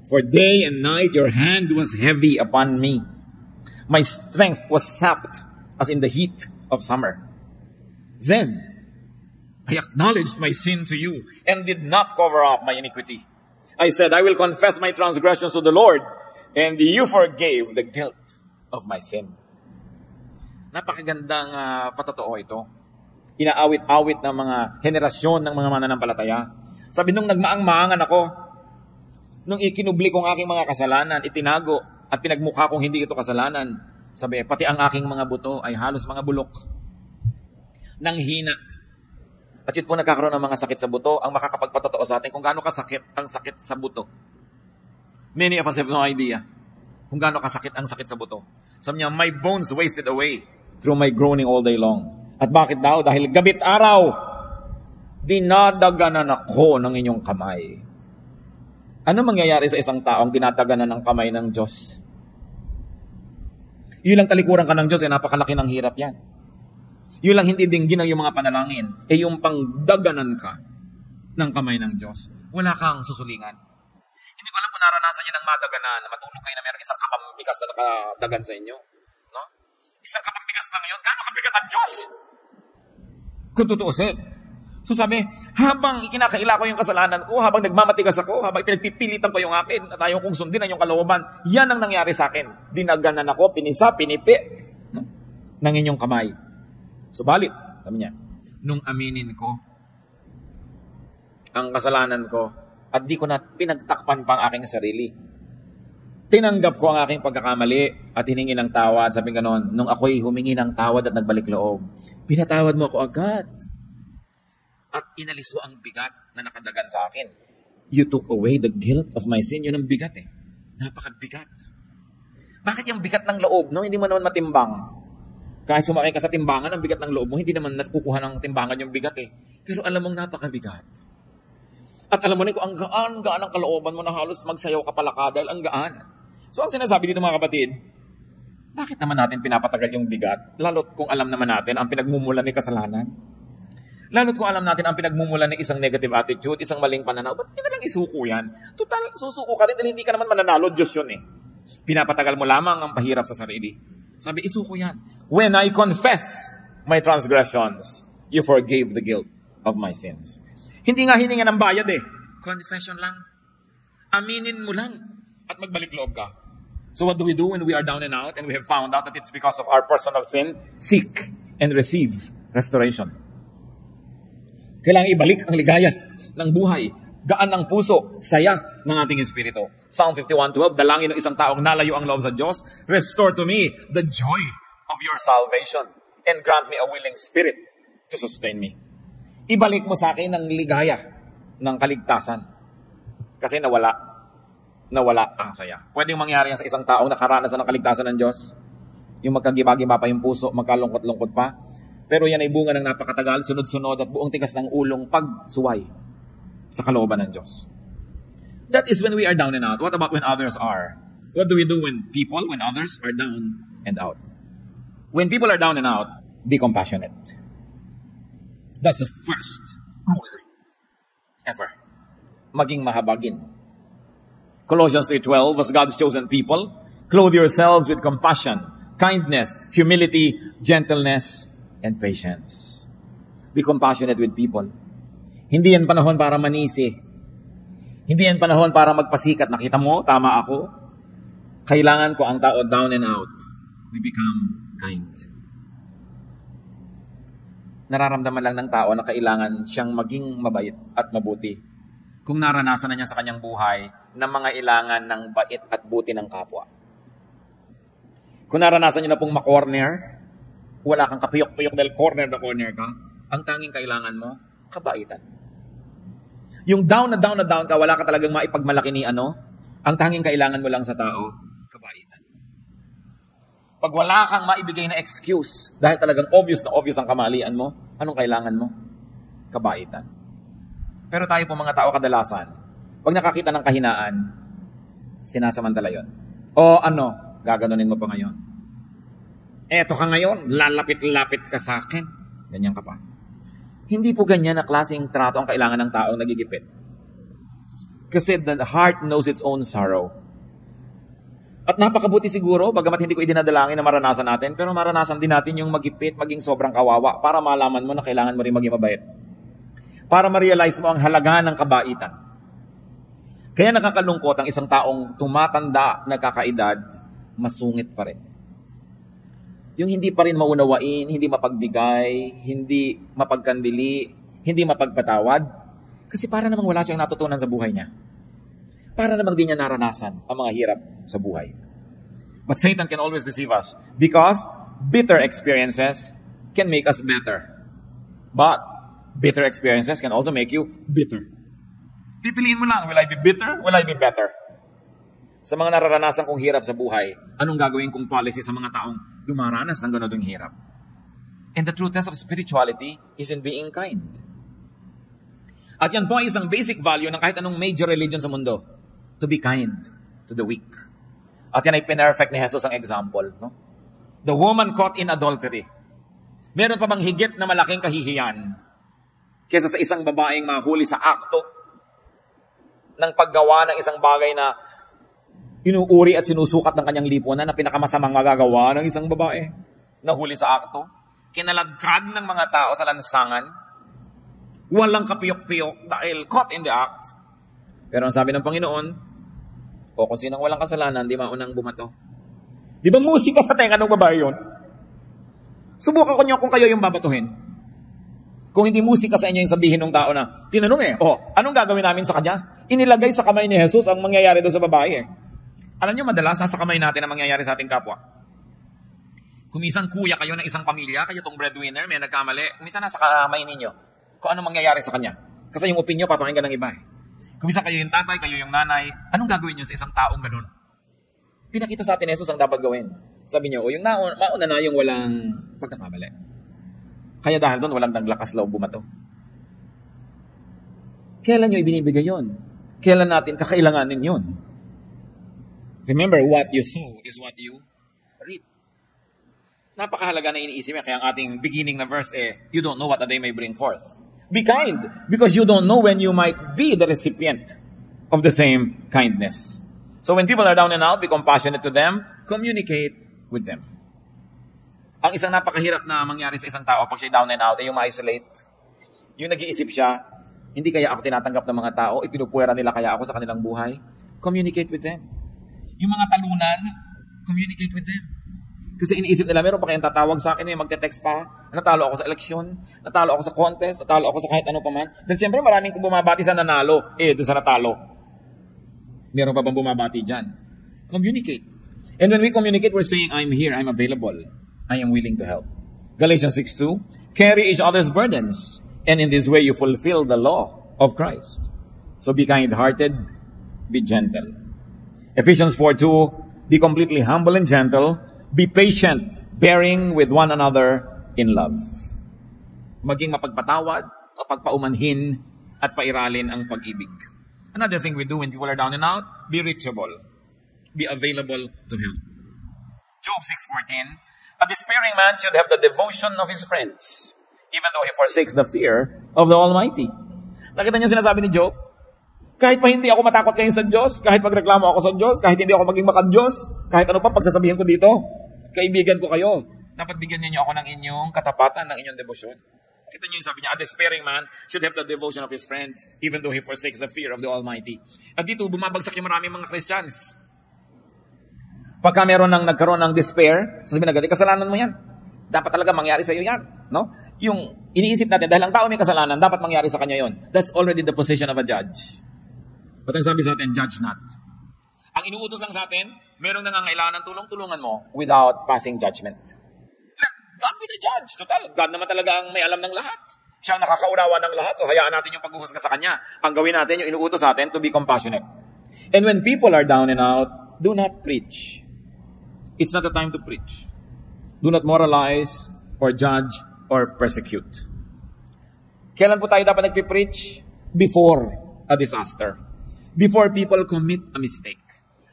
For day and night your hand was heavy upon me. My strength was sapped as in the heat of summer. Then I acknowledged my sin to you and did not cover up my iniquity. I said, I will confess my transgressions to the Lord, and you forgave the guilt of my sin. Napakagandang patotoo ito. Inaawit-awit ng mga henerasyon ng mga mananampalataya. Sabi nung nagmaang-maangan ako, nung ikinubli kong aking mga kasalanan, itinago at pinagmukha kong hindi ito kasalanan, sabi, pati ang aking mga buto ay halos mga bulok. Nang hina. At yun po nagkakaroon ng mga sakit sa buto, ang makakapagpatotoo sa atin kung gaano kasakit ang sakit sa buto. Many of us have no idea kung gaano kasakit ang sakit sa buto. Sabi niya, my bones wasted away through my groaning all day long. At bakit daw? Dahil gabit araw, dinadaganan ako ng inyong kamay. Ano mangyayari sa isang taong dinadaganan ng kamay ng Diyos? Yun lang talikuran ka ng Diyos, napakalaki ng hirap yan. Yun lang hindi dinggin ang iyong mga panalangin, yung pangdaganan ka ng kamay ng Diyos. Wala kang susulingan. Hindi ko alam kung naranasan niyo ng madaganan, matulog kayo na meron isang kapambigas na nakadagan sa inyo. No? Isang kapambigas lang yun. Gaano kabigat ang Diyos? Kung tutuusin. So sabi, Habang ikinakaila ko yung kasalanan ko, habang nagmamatigas ako, habang pinagpipilitan ko yung akin, at ayaw kong sundin ang yung kalooban, yan ang nangyari sa akin. Dinaganan ako, pinisa, pinipi, no? Ng inyong kamay. Subalit, sabi niya, nung aminin ko ang kasalanan ko, at di ko na pinagtakpan pa ang aking sarili. Tinanggap ko ang aking pagkakamali at hiningi ng tawad. Sabi ganon, nung ako'y humingi ng tawad at nagbalik loob, pinatawad mo ako agad. At inalis mo ang bigat na nakadagan sa akin. You took away the guilt of my sin. Yun ang bigat eh. Napakabigat. Bakit yung bigat ng loob, no? Hindi mo naman matimbang. Kahit sumakay ka sa timbangan, ang bigat ng loob mo, hindi naman nakukuha ng timbangan yung bigat eh. Pero alam mong napakabigat. At alam mo na kung ang gaan ang kalooban mo na halos magsayaw ka palaka dahil ang gaan. So ang sinasabi dito mga kapatid, bakit naman natin pinapatagal yung bigat? Lalo't kung alam naman natin ang pinagmumulan ni kasalanan. Lalo't kung alam natin ang pinagmumulan ng isang negative attitude, isang maling pananaw, ba't hindi na lang isuko yan? Total, susuko ka rin dahil hindi ka naman mananalo, Diyos yun eh. Pinapatagal mo lamang ang pahirap sa sarili. Sabi, isuko yan. When I confess my transgressions, you forgave the guilt of my sins. Hindi nga hininga ng bayad eh. Confession lang. Aminin mo lang at magbalik loob ka. So what do we do when we are down and out and we have found out that it's because of our personal sin? Seek and receive restoration. Kailangan ibalik ang ligaya ng buhay, gaan ng puso, saya ng ating espiritu. Psalm 51:12, dalangin ng isang taong nalayo ang loob sa Diyos, restore to me the joy of your salvation and grant me a willing spirit to sustain me. Ibalik mo sa akin ang ligaya ng kaligtasan. Kasi nawala ang saya. Pwedeng mangyari yan sa isang taong nakaranasan ng kaligtasan ng Diyos. Yung magkagiba-giba pa yung puso, magkalungkot-lungkot pa. Pero yan ay bunga ng napakatagal, sunod-sunod at buong tigas ng ulong pagsuway sa kalooban ng Diyos. That is when we are down and out. What about when others are? What do we do when others are down and out? When people are down and out, be compassionate. That's the first rule ever. Maging mahabagin. Colossians 3:12, as God's chosen people, clothe yourselves with compassion, kindness, humility, gentleness, and patience. Be compassionate with people. Hindi yan panahon para manisi. Hindi yan panahon para magpasikat. Nakita mo, tama ako. Kailangan ko ang tao down and out. We become kind. Nararamdaman lang ng tao na kailangan siyang maging mabait at mabuti. Kung naranasan na niya sa kanyang buhay na mga ilangan ng bait at buti ng kapwa. Kung naranasan niyo na pong makorner, wala kang kapiyok-piyok dahil corner na corner ka, ang tanging kailangan mo, kabaitan. Yung down ka, wala ka talagang maipagmalaki ni ano, ang tanging kailangan mo lang sa tao, kabaitan. Pag wala kang maibigay na excuse, dahil talagang obvious ang kamalian mo, anong kailangan mo? Kabaitan. Pero tayo po mga tao kadalasan, pag nakakita ng kahinaan, sinasamantala yon. O ano, gaganunin mo pa ngayon. Eto ka ngayon, lalapit-lapit ka sa akin. Ganyan ka pa. Hindi po ganyan na klaseng trato ang kailangan ng taong nagigipit. Kasi the heart knows its own sorrow. At napakabuti siguro, bagamat hindi ko idinadalangin na maranasan natin, pero maranasan din natin yung magipit, maging sobrang kawawa, para malaman mo na kailangan mo rin maging mabait. Para ma-realize mo ang halaga ng kabaitan. Kaya nakakalungkot ang isang taong tumatanda, nagkakaedad, masungit pa rin. Yung hindi pa rin maunawain, hindi mapagbigay, hindi mapagkandili, hindi mapagpatawad. Kasi para namang wala siyang natutunan sa buhay niya. Para namang di niya naranasan ang mga hirap sa buhay. But Satan can always deceive us because bitter experiences can make us better. But bitter experiences can also make you bitter. Pipiliin mo lang, will I be bitter? Will I be better? Sa mga nararanasan kong hirap sa buhay, anong gagawin kong policy sa mga taong dumaranas ng ganitong hirap? And the true test of spirituality is in being kind. At yan po ay isang basic value ng kahit anong major religion sa mundo. To be kind to the weak. At yan ay pinerfect ni Jesus ang example. No? The woman caught in adultery. Meron pa bang higit na malaking kahihiyan kesa sa isang babaeng mahuli sa akto ng paggawa ng isang bagay na inuuri at sinusukat ng kanyang lipunan na pinakamasamang magagawa ng isang babae na huli sa akto, kinaladkad ng mga tao sa lansangan, Walang kapiyok-piyok dahil caught in the act. Pero ang sabi ng Panginoon, o kung sinang walang kasalanan, di maunang bumato. Di ba musika sa tenga ng babae yun? Subukan ko nyo kung kayo yung babatuhin. Kung hindi musika sa inyo yung sabihin ng tao na, tinanong anong gagawin namin sa kanya? Inilagay sa kamay ni Jesus ang mangyayari doon sa babae Alam nyo, madalas nasa kamay natin ang mangyayari sa ating kapwa. Kumisan kuya kayo ng isang pamilya, kayo tong breadwinner, may nagkamali, kumisan nasa kamay ninyo kung ano mangyayari sa kanya. Kasi yung opinion, papakinggan ng iba Kumisan kayo yung tatay, kayo yung nanay, anong gagawin nyo sa isang taong ganun? Pinakita sa atin, Jesus, ang dapat gawin. Sabi nyo, yung mauna na yung walang pagkakamali. Kaya dahil doon, walang naglakas loob bumato. Kailan nyo ibinibigay yun? Kailan natin kakailanganin yun? Remember, what you sow is what you reap. Napakahalaga na iniisip niya. Kaya ang ating beginning na verse you don't know what a day may bring forth. Be kind, because you don't know when you might be the recipient of the same kindness. So when people are down and out, be compassionate to them, communicate with them. Ang isang napakahirap na mangyari sa isang tao pag siya down and out ay yung ma-isolate. Yung nag-iisip siya, hindi kaya ako tinatanggap ng mga tao, ipinupuwera nila kaya ako sa kanilang buhay. Communicate with them. Yung mga talunan, communicate with them. Kasi iniisip nila, meron pa kayong tatawag sa akin, may magte-text pa, natalo ako sa eleksyon, natalo ako sa contest, natalo ako sa kahit ano pa man. Dahil siyempre maraming kung bumabati sa nanalo, doon sa natalo. Meron pa bang bumabati dyan? Communicate. And when we communicate, we're saying, I'm here, I'm available, I am willing to help. Galatians 6:2, carry each other's burdens, and in this way you fulfill the law of Christ. So be kind-hearted, be gentle. Ephesians 4:2, be completely humble and gentle, be patient, bearing with one another in love. Maging mapagpatawad, mapagpaumanhin, at pairalin ang pag-ibig. Another thing we do when people are down and out, be reachable. Be available to help. Job 6:14, a despairing man should have the devotion of his friends, even though he forsakes the fear of the Almighty. Nakita niyo sinasabi ni Job? Kahit pa hindi ako matakot kayo sa Diyos, kahit magreklamo ako sa Diyos, kahit hindi ako maging makad-Diyos, kahit ano pa pagsasabihin ko dito, kaibigan ko kayo. Dapat bigyan niyo ako ng inyong katapatan, ng inyong debosyon. Kita niyo yung sabi niya, a despairing man should have the devotion of his friends, even though he forsakes the fear of the Almighty. At dito, bumabagsak yung maraming mga Christians. Pagka nagkaroon ng despair, sasabihin agad, kasalanan mo yan. Dapat talaga mangyari sa iyo yan. No? Yung iniisip natin, dahil ang tao may kasalanan, dapat mangyari sa kanya yon. That's already the position of a judge. But ang sabi sa atin, judge not. Ang inuutos lang sa atin, merong nangangailangan ng tulong-tulungan mo without passing judgment. Let God be the judge. Total, God naman talaga ang may alam ng lahat. Siya ang nakakaurawa ng lahat, so hayaan natin yung paghuhusga sa Kanya. Ang gawin natin, yung inuutos sa atin, to be compassionate. And when people are down and out, do not preach. It's not the time to preach. Do not moralize, or judge, or persecute. Kailan po tayo dapat nagpipreach? Before a disaster. Before people commit a mistake.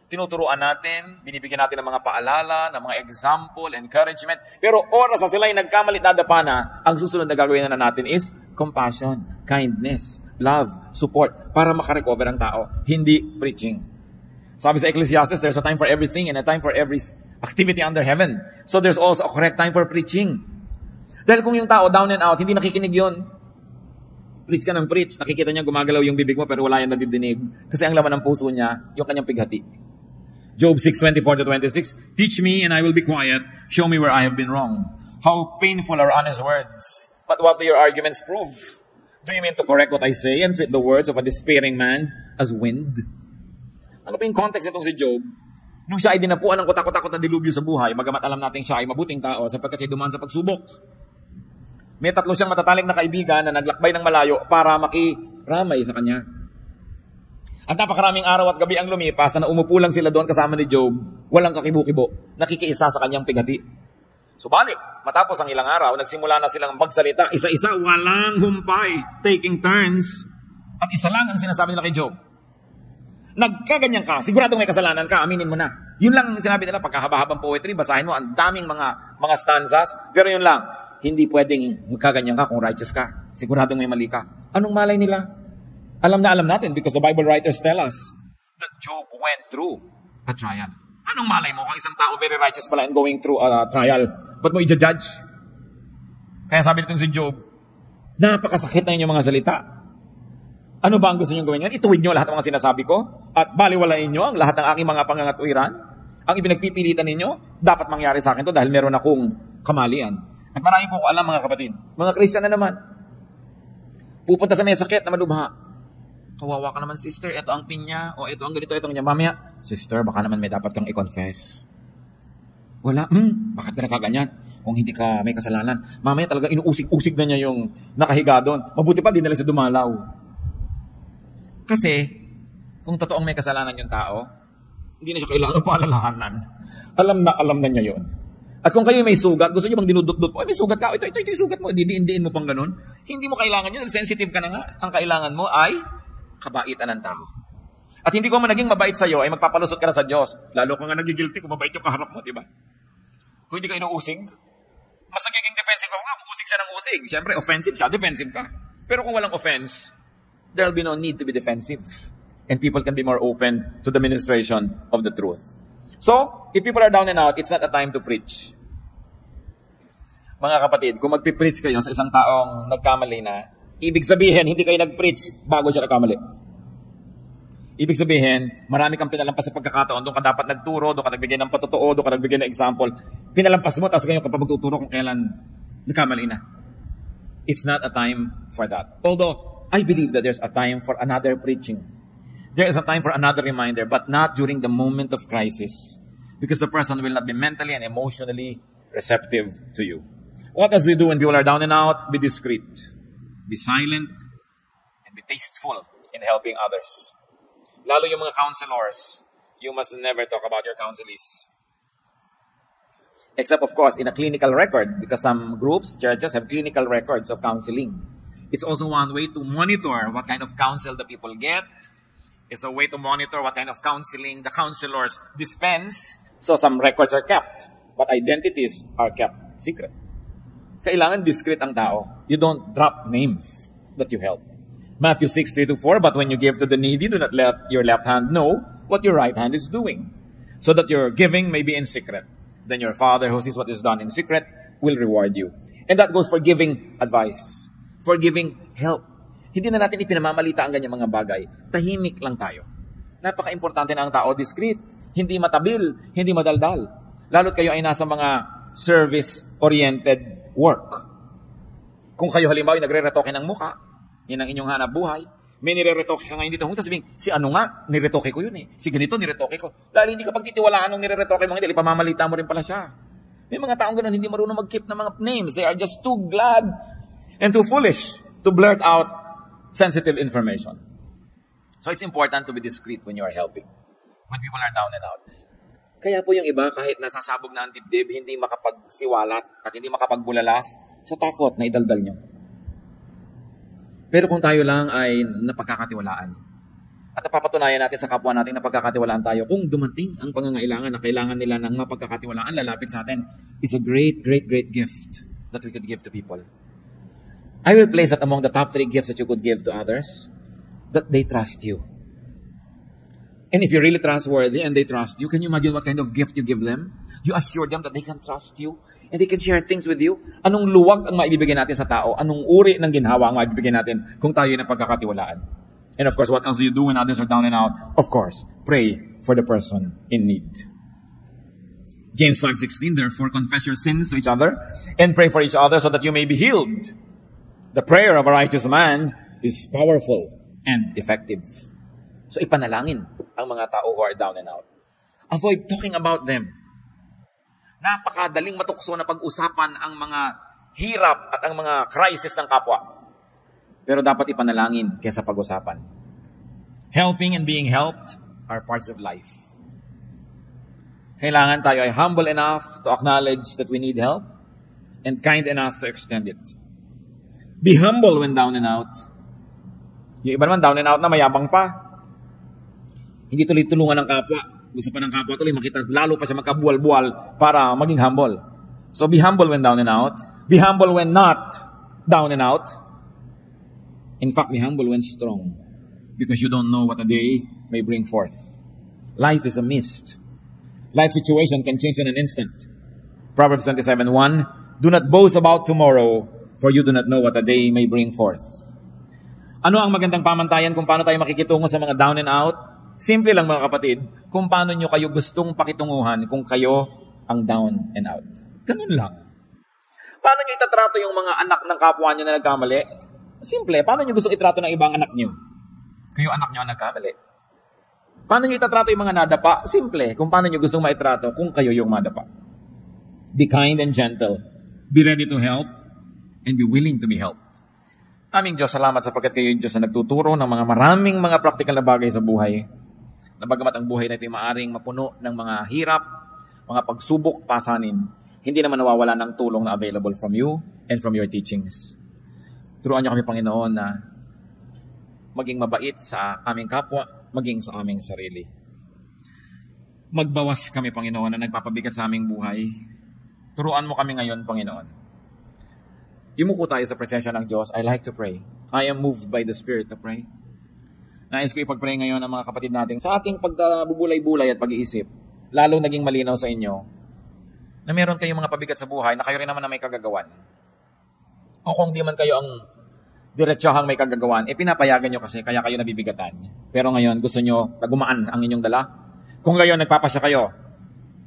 Tinuturuan natin, binibigyan natin ng mga paalala, ng mga example, encouragement. Pero oras na sila ay nagkamalit nadapa na, ang susunod na gagawin na natin is compassion, kindness, love, support, para makarecover ang tao. Hindi preaching. Sabi sa Ecclesiastes, there's a time for everything and a time for every activity under heaven. So there's also a correct time for preaching. Dahil kung yung tao down and out, hindi nakikinig yun. Preach ka ng preach, nakikita niya gumagalaw yung bibig mo pero wala yan nadidinig. Kasi ang laman ng puso niya, yung kanyang pighati. Job 6:24-26, teach me and I will be quiet. Show me where I have been wrong. How painful are honest words. But what do your arguments prove? Do you mean to correct what I say and treat the words of a despairing man as wind? Ano pa yung context nitong si Job? Nung siya ay dinapuan ng kutakot-takot na dilubyo sa buhay, bagamat alam natin siya ay mabuting tao sapagkat siya dumaan sa pagsubok. May 3 siyang matatalik na kaibigan na naglakbay ng malayo para makiramay sa kanya. At napakaraming araw at gabi ang lumipas na umupo lang sila doon kasama ni Job, walang kakibo-kibo, nakikiisa sa kanyang pighati. Subalit, matapos ang ilang araw, nagsimula na silang magsalita, isa-isa, walang humpay, taking turns. At isa lang ang sinasabi nila kay Job. Nagkaganyan ka, siguradong may kasalanan ka, aminin mo na. Yun lang ang sinabi nila, pagkahaba-habang poetry, basahin mo, ang daming mga stanzas, pero yun lang, hindi pwedeng magkaganyan ka kung righteous ka. Siguradong may mali ka. Anong malay nila? Alam natin because the Bible writers tell us that Job went through a trial. Anong malay mo kung isang tao very righteous pala and going through a trial? Ba't mo i-judge? Kaya sabi nitong si Job, Napakasakit na inyong mga salita. Ano ba ang gusto nyo gawin yan? Ituwid nyo lahat ng mga sinasabi ko at baliwalain nyo ang lahat ng aking mga pangangatwiran. Ang ipinagpipilitan ninyo, dapat mangyari sa akin to dahil meron akong kamalian. At marami po ko alam mga kapatid. Mga Kristiyan na naman. Pupunta sa may sakit na malubha. Kawawa ka naman sister, ito ang pinya, o ito ang ganito, ito ang ganyan. Mamaya, sister, baka naman may dapat kang i-confess. Wala, bakit ka nakaganyan? Kung hindi ka may kasalanan. Mamaya talaga inuusig-usig na niya yung nakahiga doon. Mabuti pa, di na lang siya dumalaw. Kasi, kung totoong may kasalanan yung tao, hindi na siya kailangan paalalahanan. Alam na niya yon. At kung kayo may sugat, gusto niyo bang dinudot-dot po, may sugat ka, ito yung sugat mo, didiin mo pang ganun. Hindi mo kailangan yun, sensitive ka na nga. Ang kailangan mo ay kabaitan ng tao. At hindi ko man naging mabait sa'yo, ay magpapalusot ka na sa Diyos. Lalo ka nga nagigilty kung mabait yung kaharap mo, di ba? Kung hindi ka inuusig, mas nagiging defensive ka nga, kung usig siya ng usig. Siyempre, offensive siya, defensive ka. Pero kung walang offense, there'll be no need to be defensive. And people can be more open to the ministration of the truth. So, if people are down and out, it's not a time to preach. Mga kapatid, kung magpipreach kayo sa isang taong nagkamali na, ibig sabihin, hindi kayo nag-preach bago siya nagkamali. Ibig sabihin, marami kang pinalampas sa pagkakataon, doon ka dapat nagturo, doon ka nagbigay ng patotoo, doon ka nagbigay ng example. Pinalampas mo, tapos ngayon kapag magtuturo kung kailan nagkamali na. It's not a time for that. Although, I believe that there's a time for another preaching. There is a time for another reminder, but not during the moment of crisis. Because the person will not be mentally and emotionally receptive to you. What does he do when people are down and out? Be discreet. Be silent. And be tasteful in helping others. Lalo yung mga counselors, you must never talk about your counselees. Except, of course, in a clinical record. Because some groups, churches, have clinical records of counseling. It's also one way to monitor what kind of counsel the people get. It's a way to monitor what kind of counseling the counselors dispense. So some records are kept, but identities are kept secret. Kailangan discreet ang tao. You don't drop names that you help. Matthew 6:3-4, but when you give to the needy, do not let your left hand know what your right hand is doing, so that your giving may be in secret. Then your Father who sees what is done in secret will reward you. And that goes for giving advice, for giving help. Hindi na natin ipinamamalita ang ganyang mga bagay. Tahimik lang tayo. Napaka-importante na ang tao, discreet. Hindi matabil, hindi madaldal. Lalo't kayo ay nasa mga service-oriented work. Kung kayo halimbawa yung nagre-retoke ng muka, yun ang inyong hanap buhay, may nire-retoke ka ngayon dito, kung sasabihin, si ano nga, nire-retoke ko yun eh. Si ganito, nire-retoke ko. Dahil hindi ka pagtitiwalaan ng nire-retoke mo, hindi, ipamamalita mo rin pala siya. May mga taong ganun, hindi marunong mag-keep ng mga names. They are just too glad and too foolish to blurt out sensitive information. So it's important to be discreet when you are helping. When people are down and out. Kaya po yung iba, kahit nasasabog na ang dibdib, hindi makapagsiwalat at hindi makapagbulalas sa takot na idaldal nyo. Pero kung tayo lang ay napagkakatiwalaan at napapatunayan natin sa kapwa natin na pagkakatiwalaan tayo, kung dumating ang pangangailangan na kailangan nila ng mapagkakatiwalaan, lalapit sa atin, it's a great, great, great gift that we could give to people. I will place that among the top 3 gifts that you could give to others, that they trust you. And if you're really trustworthy and they trust you, can you imagine what kind of gift you give them? You assure them that they can trust you and they can share things with you. Anong luwag ang maibibigay natin sa tao? Anong uri ng ginhawa ang maibibigay natin kung tayo na pagkakatiwalaan? And of course, what else do you do when others are down and out? Of course, pray for the person in need. James 5:16, therefore confess your sins to each other and pray for each other so that you may be healed. The prayer of a righteous man is powerful and effective. So ipanalangin ang mga tao who are down and out. Avoid talking about them. Napakadaling matukso na pag-usapan ang mga hirap at ang mga crisis ng kapwa. Pero dapat ipanalangin kaysa pag-usapan. Helping and being helped are parts of life. Kailangan tayo ay humble enough to acknowledge that we need help and kind enough to extend it. Be humble when down and out. Yung iba naman down and out na mayabang pa. Hindi tuloy tulungan ng kapwa. Gusto pa ng kapwa tuloy makita lalo pa siya magkabuwal-buwal para maging humble. So be humble when down and out. Be humble when not down and out. In fact, be humble when strong. Because you don't know what a day may bring forth. Life is a mist. Life situation can change in an instant. Proverbs 27:1, do not boast about tomorrow, for you do not know what a day may bring forth. Ano ang magandang pamantayan kung paano tayo makikitungo sa mga down and out? Simple lang mga kapatid, kung paano nyo kayo gustong pakitunguhan kung kayo ang down and out. Ganun lang. Paano nyo itatrato yung mga anak ng kapwa nyo na nagkamali? Simple, paano nyo gustong itrato ng ibang anak nyo? Kung yung anak nyo ang nagkamali. Paano nyo itatrato yung mga nadapa? Simple, kung paano nyo gustong maitrato kung kayo yung madapa. Be kind and gentle. Be ready to help and be willing to be helped. Aming Diyos, salamat sapagkat kayo yung Diyos na nagtuturo ng mga maraming mga practical na bagay sa buhay. Na bagamat ang buhay na ito ay maaring mapuno ng mga hirap, mga pagsubok, pasanin, hindi naman nawawala ng tulong na available from you and from your teachings. Turuan niyo kami, Panginoon, na maging mabait sa aming kapwa, maging sa aming sarili. Magbawas kami, Panginoon, na nagpapabigat sa aming buhay. Turuan mo kami ngayon, Panginoon. Yumuko tayo sa presensya ng Diyos. I like to pray. I am moved by the Spirit to pray. Nais ko ipag-pray ngayon ang mga kapatid natin sa ating pagbubulay-bulay at pag-iisip. Lalo naging malinaw sa inyo na meron kayong mga pabigat sa buhay na kayo rin naman na may kagagawan. O kung di man kayo ang diretsyohang may kagagawan, pinapayagan nyo kasi kaya kayo nabibigatan. Pero ngayon, gusto nyo na gumaan ang inyong dala. Kung ngayon nagpapasya kayo,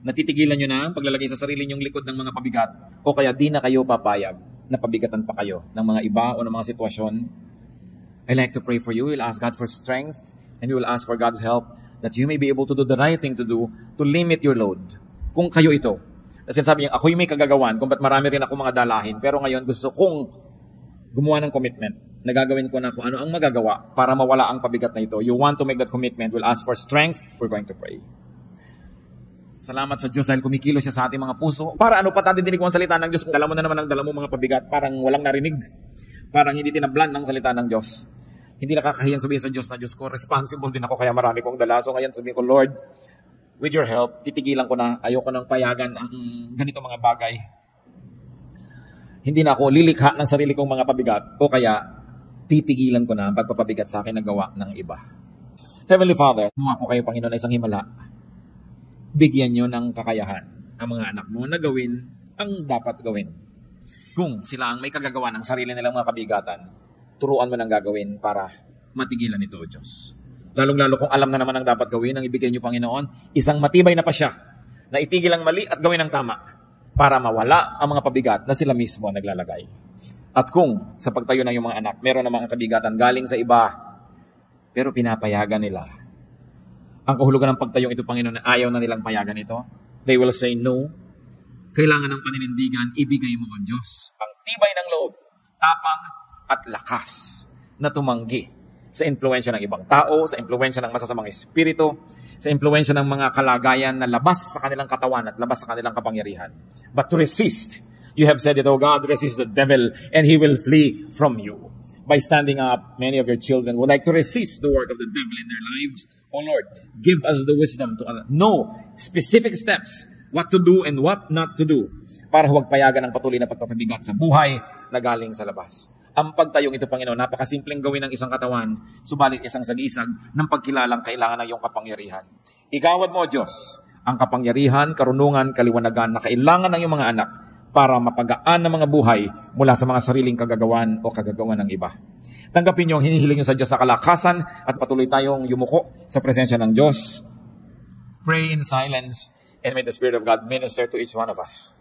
natitigilan nyo na ang paglalagay sa sarili nyong likod ng mga pabigat o kaya di na kayo papayag na pabigatan pa kayo ng mga iba o ng mga sitwasyon. I like to pray for you. We'll ask God for strength and we will ask for God's help that you may be able to do the right thing to do to limit your load. Kung kayo ito, kasi sabi niya, ako'y may kagagawan kung ba't marami rin ako mga dalahin, pero ngayon gusto kong gumawa ng commitment na gagawin ko na kung ano ang magagawa para mawala ang pabigat na ito. You want to make that commitment, we'll ask for strength, we're going to pray. Salamat sa Diyos dahil kumikilos siya sa ating mga puso. Para ano pa dinig mo ang salita ng Diyos? Dala mo na naman ang dala mo mga pabigat, parang walang narinig. Parang hindi tinablan ng salita ng Diyos. Hindi nakakahiyang sabihin sa Diyos na Diyos ko, responsible din ako kaya marami kong dala. So ngayon sabihin ko, Lord, with your help, titigilan ko na, ayoko nang payagan ang ganito mga bagay. Hindi na ako lilikha ng sarili kong mga pabigat o kaya pipigilan ko na ang pagpapabigat sa akin na gawa ng iba. Heavenly Father, gumawa po kayo, Panginoon, na isang himala. Bigyan nyo ng kakayahan ang mga anak mo na gawin ang dapat gawin. Kung sila ang may kagagawa ng sarili nilang mga kabigatan, turuan mo ng gagawin para matigilan ito, O Diyos. Lalong-lalo kung alam na naman ang dapat gawin, ang ibigay niyo, Panginoon, isang matibay na pasya na itigil ang mali at gawin ang tama para mawala ang mga pabigat na sila mismo naglalagay. At kung sa pagtayo ng iyong mga anak, meron namang kabigatan galing sa iba, pero pinapayagan nila. Ang kahulugan ng pagtayong ito, Panginoon, na ayaw na nilang payagan ito, they will say no. Kailangan ng paninindigan, ibigay mo, O Diyos, ang tibay ng loob, tapang at lakas na tumanggi sa impluwensya ng ibang tao, sa impluwensya ng masasamang espiritu, sa impluwensya ng mga kalagayan na labas sa kanilang katawan at labas sa kanilang kapangyarihan. But to resist, you have said it, O God, resist the devil and he will flee from you. By standing up, many of your children would like to resist the work of the devil in their lives. O Lord, give us the wisdom to know specific steps, what to do and what not to do, para huwag payagan ang patuloy na pagpapabigat sa buhay na galing sa labas. Ang pagtayong ito, Panginoon, napakasimpleng gawin ng isang katawan, subalit isang sagisag ng pagkilalang kailangan ng iyong kapangyarihan. Igawad mo, Diyos, ang kapangyarihan, karunungan, kaliwanagan na kailangan ng iyong mga anak para mapagaan ng mga buhay mula sa mga sariling kagagawan o kagagawan ng iba. Tanggapin niyo ang hinihiling niyo sa Diyos sa kalakasan at patuloy tayong yumuko sa presensya ng Diyos. Pray in silence and may the Spirit of God minister to each one of us.